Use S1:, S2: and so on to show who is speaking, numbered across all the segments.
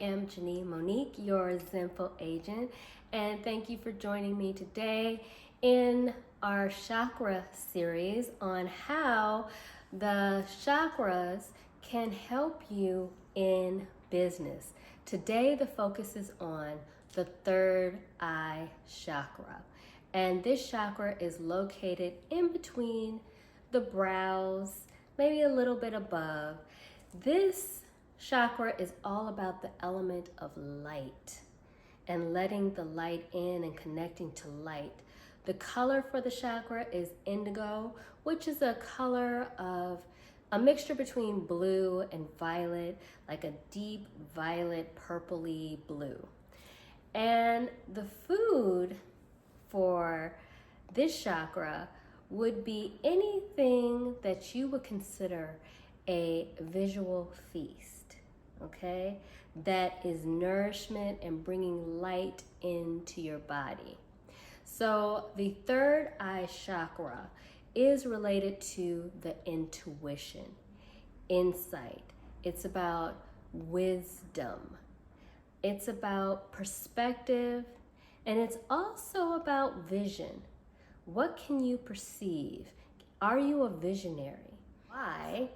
S1: am Janine Monique, your Zenful agent, and thank you for joining me today in our chakra series on how the chakras can help you in business. Today, the focus is on the third eye chakra, and this chakra is located in between the brows, maybe a little bit above. This chakra is all about the element of light and letting the light in and connecting to light. The color for the chakra is indigo, which is a color of a mixture between blue and violet, like a deep violet purpley blue. And the food for this chakra would be anything that you would consider a visual feast, okay? That is nourishment and bringing light into your body. So the third eye chakra is related to the intuition, insight. It's about wisdom. It's about perspective, and it's also about vision. What can you perceive? Are you a visionary? Why?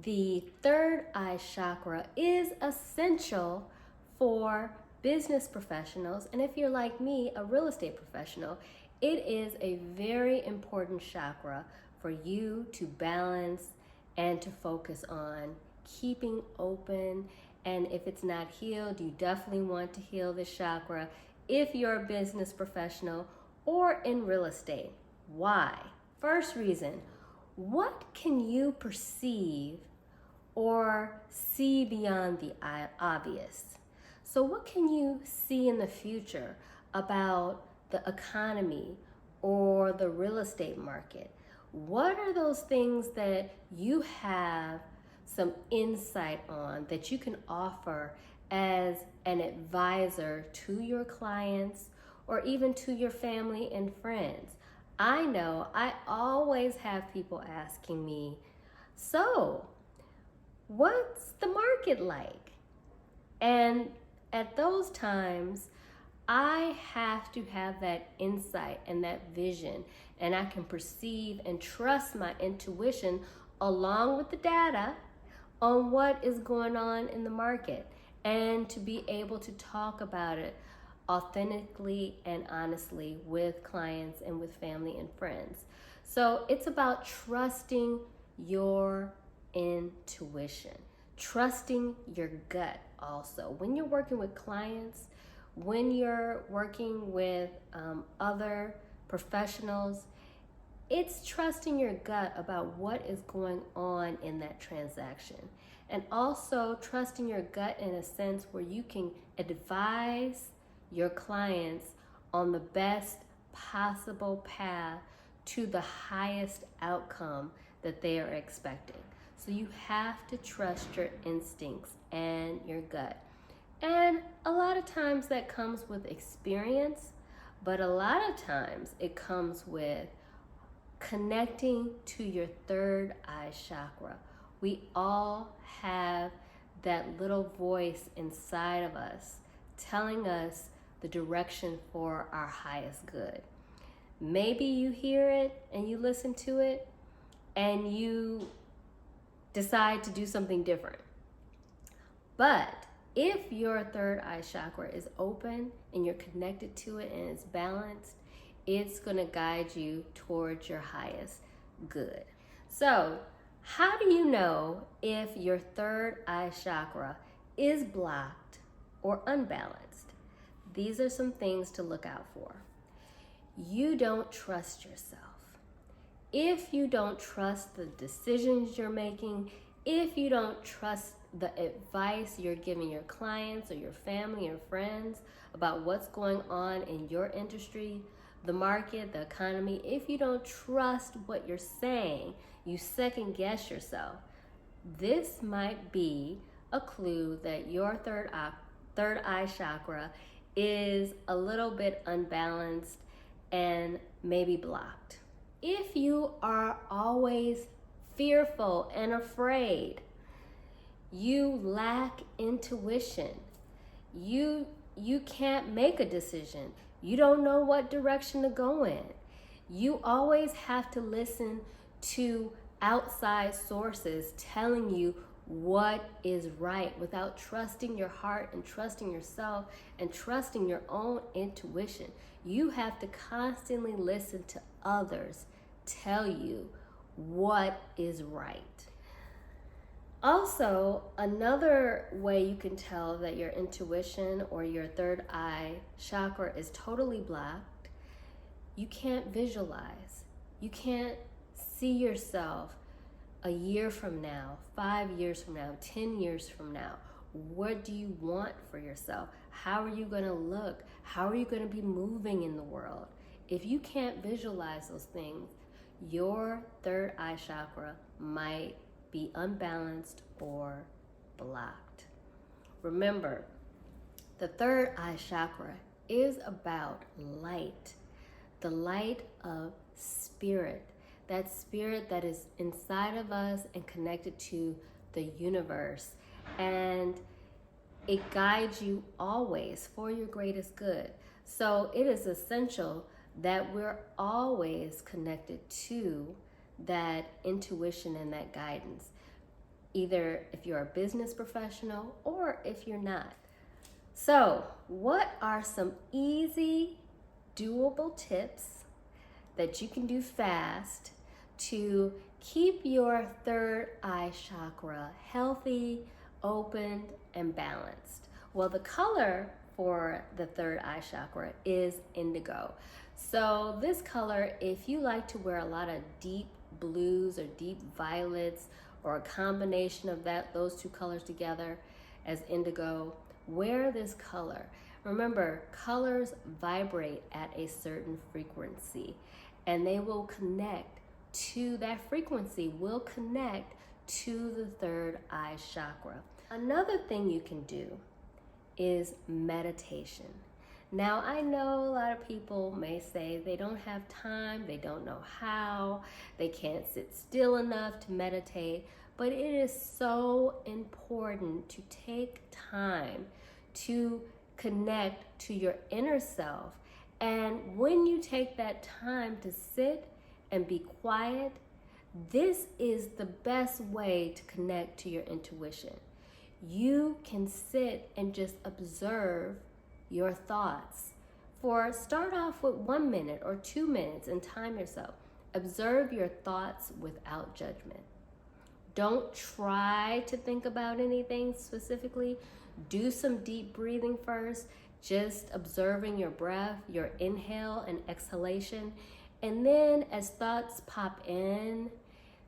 S1: The third eye chakra is essential for business professionals, and if you're like me, a real estate professional, it is a very important chakra for you to balance and to focus on keeping open. And if it's not healed, you definitely want to heal this chakra if you're a business professional or in real estate. Why? First reason, what can you perceive or see beyond the obvious? So what can you see in the future about the economy or the real estate market? What are those things that you have some insight on that you can offer as an advisor to your clients or even to your family and friends? I know I always have people asking me, so what's the market like? And at those times, I have to have that insight and that vision, and I can perceive and trust my intuition along with the data on what is going on in the market, and to be able to talk about it authentically and honestly with clients and with family and friends. So it's about trusting your intuition, trusting your gut also. When you're working with clients, when you're working with other professionals, it's trusting your gut about what is going on in that transaction. And also trusting your gut in a sense where you can advise your clients on the best possible path to the highest outcome that they are expecting. So you have to trust your instincts and your gut. And a lot of times that comes with experience, but a lot of times it comes with connecting to your third eye chakra. We all have that little voice inside of us telling us the direction for our highest good. Maybe you hear it and you listen to it and you decide to do something different. But if your third eye chakra is open and you're connected to it and it's balanced, it's going to guide you towards your highest good. So, how do you know if your third eye chakra is blocked or unbalanced? These are some things to look out for. You don't trust yourself. If you don't trust the decisions you're making, if you don't trust the advice you're giving your clients or your family or friends about what's going on in your industry, the market, the economy, if you don't trust what you're saying, you second guess yourself, this might be a clue that your third eye chakra is a little bit unbalanced and maybe blocked. If you are always fearful and afraid, you lack intuition. you can't make a decision. You don't know what direction to go in. You always have to listen to outside sources telling you what is right without trusting your heart and trusting yourself and trusting your own intuition. You have to constantly listen to others tell you what is right. Also, another way you can tell that your intuition or your third eye chakra is totally blocked, you can't visualize. You can't see yourself a year from now, 5 years from now, 10 years from now. What do you want for yourself? How are you going to look? How are you going to be moving in the world? If you can't visualize those things, your third eye chakra might be unbalanced or blocked. Remember, the third eye chakra is about light, the light of spirit, that spirit that is inside of us and connected to the universe. And it guides you always for your greatest good. So it is essential that we're always connected to that intuition and that guidance, either if you're a business professional or if you're not. So, what are some easy, doable tips that you can do fast to keep your third eye chakra healthy, opened, and balanced? Well, the color for the third eye chakra is indigo. So this color, if you like to wear a lot of deep blues or deep violets or a combination of those two colors together as indigo, wear this color. Remember, colors vibrate at a certain frequency, and they will connect to that frequency, will connect to the third eye chakra. Another thing you can do is meditation. Now, I know a lot of people may say they don't have time, they don't know how, they can't sit still enough to meditate, but it is so important to take time to connect to your inner self. And when you take that time to sit and be quiet, this is the best way to connect to your intuition. You can sit and just observe your thoughts. Start off with 1 minute or 2 minutes and time yourself. Observe your thoughts without judgment. Don't try to think about anything specifically. Do some deep breathing first, just observing your breath, your inhale and exhalation. And then as thoughts pop in,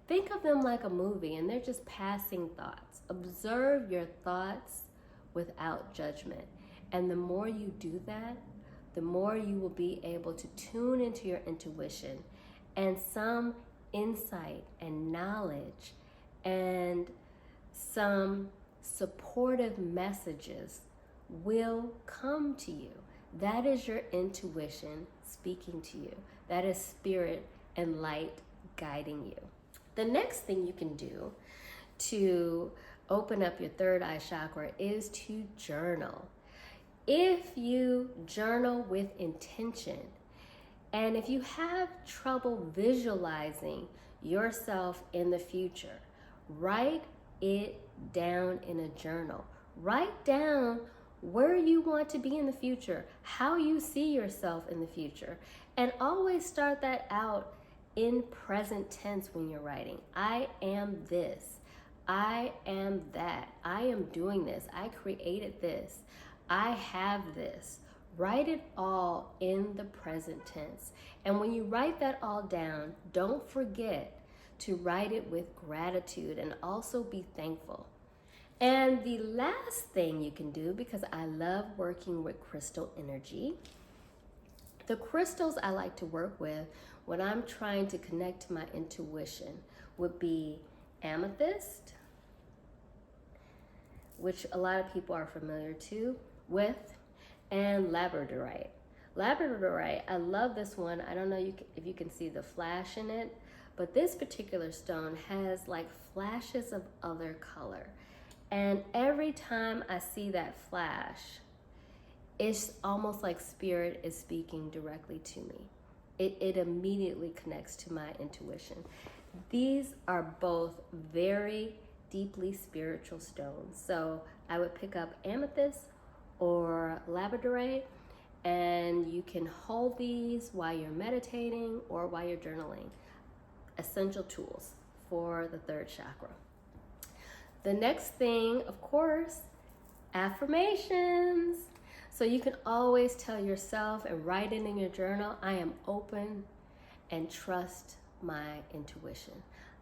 S1: think of them like a movie and they're just passing thoughts. Observe your thoughts without judgment. And the more you do that, the more you will be able to tune into your intuition, and some insight and knowledge and some supportive messages will come to you. That is your intuition speaking to you. That is spirit and light guiding you. The next thing you can do to open up your third eye chakra is to journal. If you journal with intention, and if you have trouble visualizing yourself in the future, write it down in a journal. Write down where you want to be in the future, how you see yourself in the future, and always start that out in present tense when you're writing. I am this. I am that. I am doing this. I created this. I have this. Write it all in the present tense. And when you write that all down, don't forget to write it with gratitude and also be thankful. And the last thing you can do, because I love working with crystal energy, the crystals I like to work with when I'm trying to connect to my intuition would be amethyst, which a lot of people are familiar with, and labradorite. Labradorite, I love this one. I don't know if you can see the flash in it, but this particular stone has like flashes of other color. And every time I see that flash, it's almost like spirit is speaking directly to me. It immediately connects to my intuition. These are both very deeply spiritual stones. So I would pick up amethyst or labradorite, and you can hold these while you're meditating or while you're journaling. Essential tools for the third chakra. The next thing, of course, affirmations. So you can always tell yourself and write it in your journal, I am open and trust my intuition.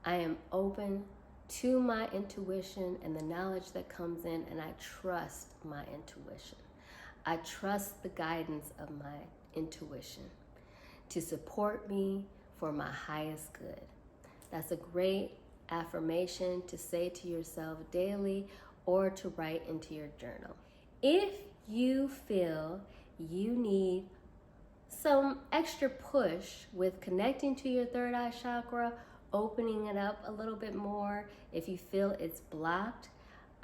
S1: I am open to my intuition and the knowledge that comes in, and I trust my intuition. I trust the guidance of my intuition to support me for my highest good. That's a great affirmation to say to yourself daily or to write into your journal. If you feel you need some extra push with connecting to your third eye chakra, opening it up a little bit more, if you feel it's blocked,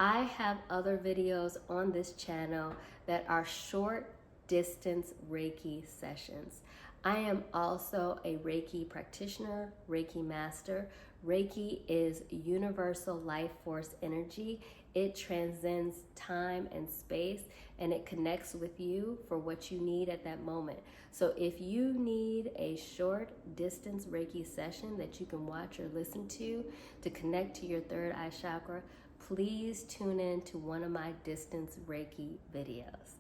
S1: I have other videos on this channel that are short distance Reiki sessions. I am also a Reiki practitioner, Reiki master. Reiki is universal life force energy. It transcends time and space, and it connects with you for what you need at that moment. So if you need a short distance Reiki session that you can watch or listen to connect to your third eye chakra, please tune in to one of my distance Reiki videos.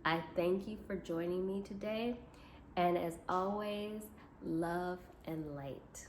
S1: I thank you for joining me today, and as always, love and light.